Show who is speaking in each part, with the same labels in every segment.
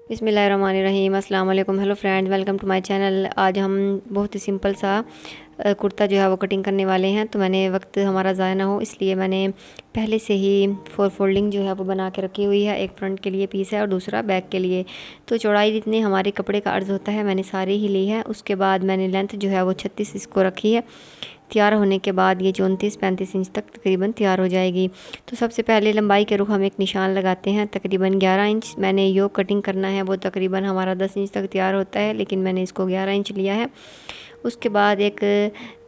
Speaker 1: बिस्मिल्लाहिर्रहमानिर्रहीम। अस्सलाम वालेकुम। Hello friends, welcome to my channel. आज हम बहुत ही सिंपल सा कुर्ता जो है वो कटिंग करने वाले हैं। तो मैंने वक्त हमारा ज़ाया ना हो इसलिए मैंने पहले से ही 4 फोल्डिंग जो है वो बना के रखी हुई है। एक फ्रंट के लिए पीस है और दूसरा बैक के लिए। तो चौड़ाई जितनी हमारे कपड़े का अर्ज़ होता है मैंने सारी ही ली है। उसके बाद मैंने लेंथ जो है वो 36 इसको रखी है। तैयार होने के बाद ये 34-35 इंच तक तकरीबन तैयार हो जाएगी। तो सबसे पहले लंबाई के रुख हम एक निशान लगाते हैं तकरीबन 11 इंच। मैंने योक कटिंग करना है वो तकरीबन हमारा 10 इंच तक तैयार होता है, लेकिन मैंने इसको 11 इंच लिया है। उसके बाद एक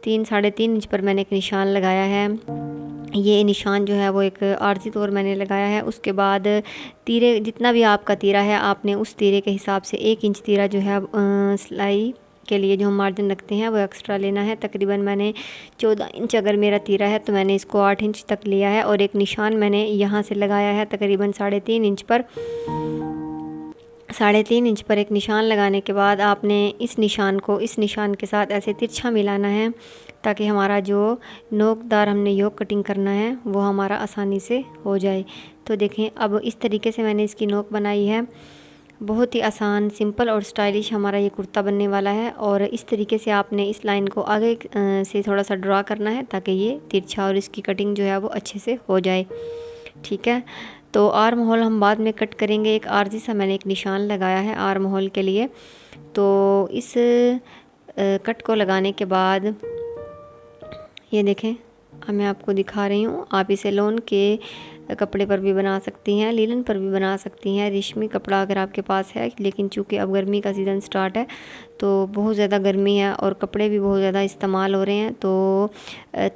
Speaker 1: 3-3.5 इंच पर मैंने एक निशान लगाया है। ये निशान जो है वो एक आर्जी तौर मैंने लगाया है। उसके बाद तीरे जितना भी आपका तीरा है आपने उस तीरे के हिसाब से 1 इंच तीरा जो है सिलाई के लिए जो हम मार्जिन रखते हैं वो एक्स्ट्रा लेना है। तकरीबन मैंने 14 इंच अगर मेरा तीरा है तो मैंने इसको 8 इंच तक लिया है। और एक निशान मैंने यहाँ से लगाया है तकरीबन 3.5 इंच पर। 3.5 इंच पर एक निशान लगाने के बाद आपने इस निशान को इस निशान के साथ ऐसे तिरछा मिलाना है ताकि हमारा जो नोकदार हमने योक कटिंग करना है वो हमारा आसानी से हो जाए। तो देखें, अब इस तरीके से मैंने इसकी नोक बनाई है। बहुत ही आसान, सिंपल और स्टाइलिश हमारा ये कुर्ता बनने वाला है। और इस तरीके से आपने इस लाइन को आगे से थोड़ा सा ड्रा करना है ताकि ये तिरछा और इसकी कटिंग जो है वो अच्छे से हो जाए। ठीक है, तो आर्म होल हम बाद में कट करेंगे। एक आर्जी सा मैंने एक निशान लगाया है आर्म होल के लिए। तो इस कट को लगाने के बाद ये देखें, अब मैं आपको दिखा रही हूँ। आप इसे लोन के कपड़े पर भी बना सकती हैं, लीलन पर भी बना सकती हैं, रेशमी कपड़ा अगर आपके पास है। लेकिन चूँकि अब गर्मी का सीज़न स्टार्ट है तो बहुत ज़्यादा गर्मी है और कपड़े भी बहुत ज़्यादा इस्तेमाल हो रहे हैं, तो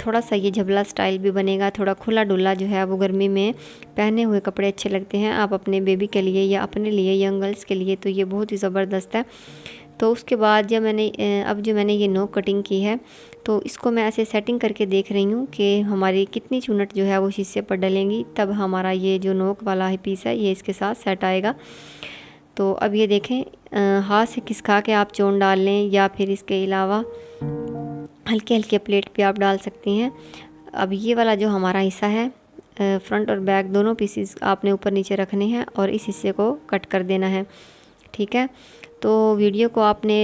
Speaker 1: थोड़ा सा ये झबला स्टाइल भी बनेगा। थोड़ा खुला डुला जो है वो गर्मी में पहने हुए कपड़े अच्छे लगते हैं। आप अपने बेबी के लिए या अपने लिए, यंग गर्ल्स के लिए तो ये बहुत ही ज़बरदस्त है। तो उसके बाद जब मैंने अब जो मैंने ये नोक कटिंग की है तो इसको मैं ऐसे सेटिंग करके देख रही हूँ कि हमारी कितनी चुनट जो है वो शीशे पर डलेंगी, तब हमारा ये जो नोक वाला है पीस है ये इसके साथ सेट आएगा। तो अब ये देखें, हाथ से खिसका के आप चोन डाल लें या फिर इसके अलावा हल्के हल्के प्लेट पे आप डाल सकती हैं। अब ये वाला जो हमारा हिस्सा है, फ्रंट और बैक दोनों पीसेस आपने ऊपर नीचे रखने हैं और इस हिस्से को कट कर देना है। ठीक है, तो वीडियो को आपने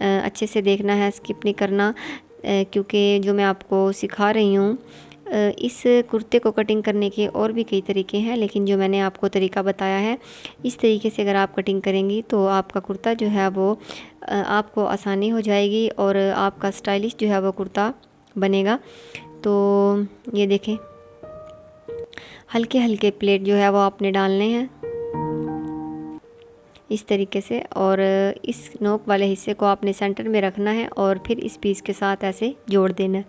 Speaker 1: अच्छे से देखना है, स्किप नहीं करना, क्योंकि जो मैं आपको सिखा रही हूँ इस कुर्ते को कटिंग करने के और भी कई तरीके हैं, लेकिन जो मैंने आपको तरीका बताया है इस तरीके से अगर आप कटिंग करेंगी तो आपका कुर्ता जो है वो आपको आसानी हो जाएगी और आपका स्टाइलिश जो है वो कुर्ता बनेगा। तो ये देखें, हल्के हल्के प्लेट जो है वो आपने डालने हैं इस तरीके से। और इस नोक वाले हिस्से को आपने सेंटर में रखना है और फिर इस पीस के साथ ऐसे जोड़ देना है।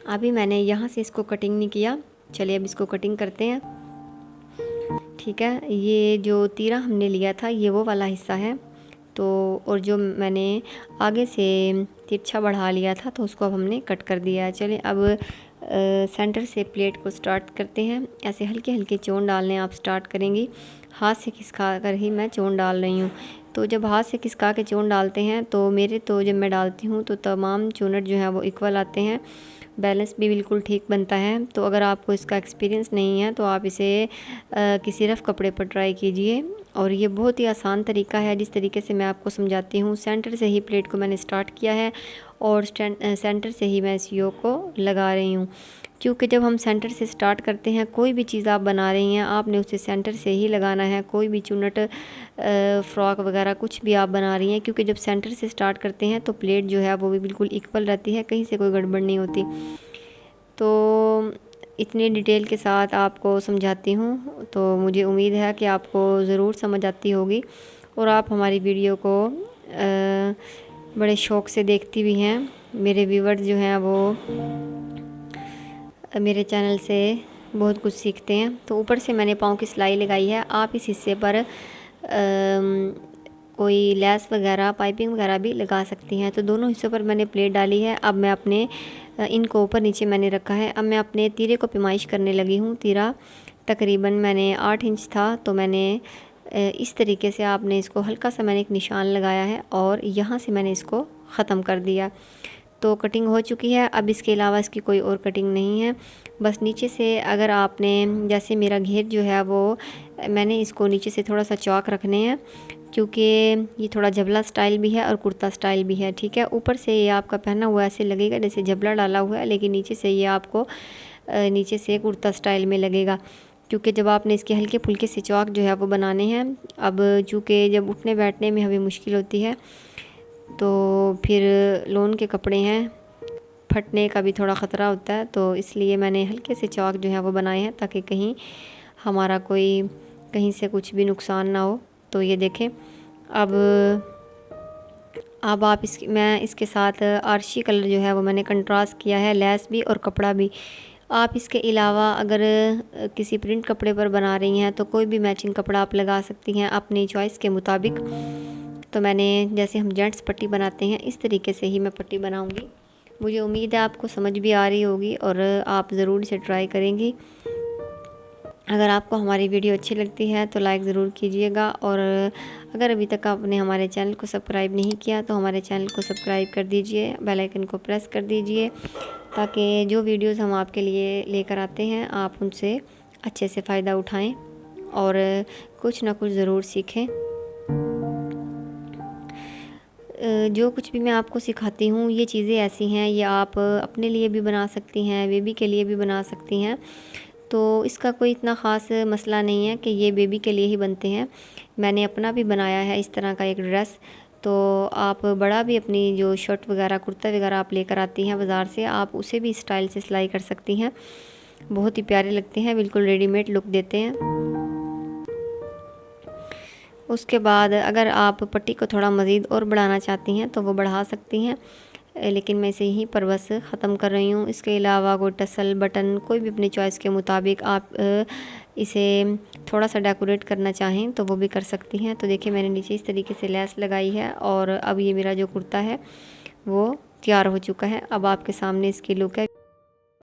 Speaker 1: अभी मैंने यहाँ से इसको कटिंग नहीं किया, चलिए अब इसको कटिंग करते हैं। ठीक है, ये जो तीरा हमने लिया था ये वो वाला हिस्सा है। तो और जो मैंने आगे से तिरछा बढ़ा लिया था तो उसको अब हमने कट कर दिया है। चलिए अब सेंटर से प्लेट को स्टार्ट करते हैं। ऐसे हल्के हल्के चोन डालने आप स्टार्ट करेंगी। हाथ से खिसका कर ही मैं चोन डाल रही हूँ। तो जब हाथ से खिसका के चोन डालते हैं तो मेरे तो जब मैं डालती हूँ तो तमाम चोनट जो है वो इक्वल आते हैं, बैलेंस भी बिल्कुल ठीक बनता है। तो अगर आपको इसका एक्सपीरियंस नहीं है तो आप इसे किसी रफ़ कपड़े पर ट्राई कीजिए। और ये बहुत ही आसान तरीका है जिस तरीके से मैं आपको समझाती हूँ। सेंटर से ही प्लेट को मैंने स्टार्ट किया है और सेंटर से ही मैं इस योक को लगा रही हूँ, क्योंकि जब हम सेंटर से स्टार्ट करते हैं कोई भी चीज़ आप बना रही हैं आपने उसे सेंटर से ही लगाना है। कोई भी चुनट, फ्रॉक वगैरह कुछ भी आप बना रही हैं, क्योंकि जब सेंटर से स्टार्ट करते हैं तो प्लेट जो है वो भी बिल्कुल इक्वल रहती है, कहीं से कोई गड़बड़ नहीं होती। तो इतनी डिटेल के साथ आपको समझाती हूँ तो मुझे उम्मीद है कि आपको ज़रूर समझ आती होगी और आप हमारी वीडियो को बड़े शौक़ से देखती भी हैं। मेरे व्यूवर्स जो हैं वो मेरे चैनल से बहुत कुछ सीखते हैं। तो ऊपर से मैंने पाँव की सिलाई लगाई है। आप इस हिस्से पर कोई लेस वगैरह, पाइपिंग वगैरह भी लगा सकती हैं। तो दोनों हिस्सों पर मैंने प्लेट डाली है। अब मैं अपने इनको ऊपर नीचे मैंने रखा है। अब मैं अपने तीरे को पैमाइश करने लगी हूँ। तीरा तकरीबन मैंने 8 इंच था, तो मैंने इस तरीके से आपने इसको हल्का सा मैंने एक निशान लगाया है और यहाँ से मैंने इसको ख़त्म कर दिया। तो कटिंग हो चुकी है। अब इसके अलावा इसकी कोई और कटिंग नहीं है। बस नीचे से अगर आपने, जैसे मेरा घेर जो है वो मैंने इसको नीचे से थोड़ा सा चौक रखने हैं, क्योंकि ये थोड़ा जबला स्टाइल भी है और कुर्ता स्टाइल भी है, ठीक है। ऊपर से ये आपका पहना हुआ ऐसे लगेगा जैसे जबला डाला हुआ है, लेकिन नीचे से ये आपको नीचे से कुर्ता स्टाइल में लगेगा, क्योंकि जब आपने इसके हल्के फुल्के से चौक जो है वो बनाने हैं। अब चूँकि जब उठने बैठने में हमें मुश्किल होती है, तो फिर लोन के कपड़े हैं, फटने का भी थोड़ा ख़तरा होता है, तो इसलिए मैंने हल्के से चौक जो है वो बनाए हैं, ताकि कहीं हमारा कोई कहीं से कुछ भी नुकसान ना हो। तो ये देखें, अब आप मैं इसके साथ आर्शी कलर जो है वो मैंने कंट्रास्ट किया है, लेस भी और कपड़ा भी। आप इसके अलावा अगर किसी प्रिंट कपड़े पर बना रही हैं तो कोई भी मैचिंग कपड़ा आप लगा सकती हैं अपनी चॉइस के मुताबिक। तो मैंने, जैसे हम जेंट्स पट्टी बनाते हैं, इस तरीके से ही मैं पट्टी बनाऊंगी। मुझे उम्मीद है आपको समझ भी आ रही होगी और आप ज़रूर इसे ट्राई करेंगी। अगर आपको हमारी वीडियो अच्छी लगती है तो लाइक ज़रूर कीजिएगा, और अगर अभी तक आपने हमारे चैनल को सब्सक्राइब नहीं किया तो हमारे चैनल को सब्सक्राइब कर दीजिए, बेल आइकन को प्रेस कर दीजिए, ताकि जो वीडियोस हम आपके लिए लेकर आते हैं आप उनसे अच्छे से फ़ायदा उठाएं और कुछ ना कुछ ज़रूर सीखें। जो कुछ भी मैं आपको सिखाती हूँ ये चीज़ें ऐसी हैं, ये आप अपने लिए भी बना सकती हैं, बेबी के लिए भी बना सकती हैं। तो इसका कोई इतना ख़ास मसला नहीं है कि ये बेबी के लिए ही बनते हैं। मैंने अपना भी बनाया है इस तरह का एक ड्रेस। तो आप बड़ा भी अपनी जो शर्ट वगैरह कुर्ता वगैरह आप लेकर आती हैं बाज़ार से, आप उसे भी स्टाइल से सिलाई कर सकती हैं। बहुत ही प्यारे लगते हैं, बिल्कुल रेडीमेड लुक देते हैं। उसके बाद अगर आप पट्टी को थोड़ा मज़ीद और बढ़ाना चाहती हैं तो वो बढ़ा सकती हैं, लेकिन मैं इसे यहीं पर बस ख़त्म कर रही हूँ। इसके अलावा कोई टसल बटन कोई भी अपनी चॉइस के मुताबिक आप इसे थोड़ा सा डेकोरेट करना चाहें तो वो भी कर सकती हैं। तो देखिए, मैंने नीचे इस तरीके से लेस लगाई है और अब ये मेरा जो कुर्ता है वो तैयार हो चुका है। अब आपके सामने इसकी लुक है।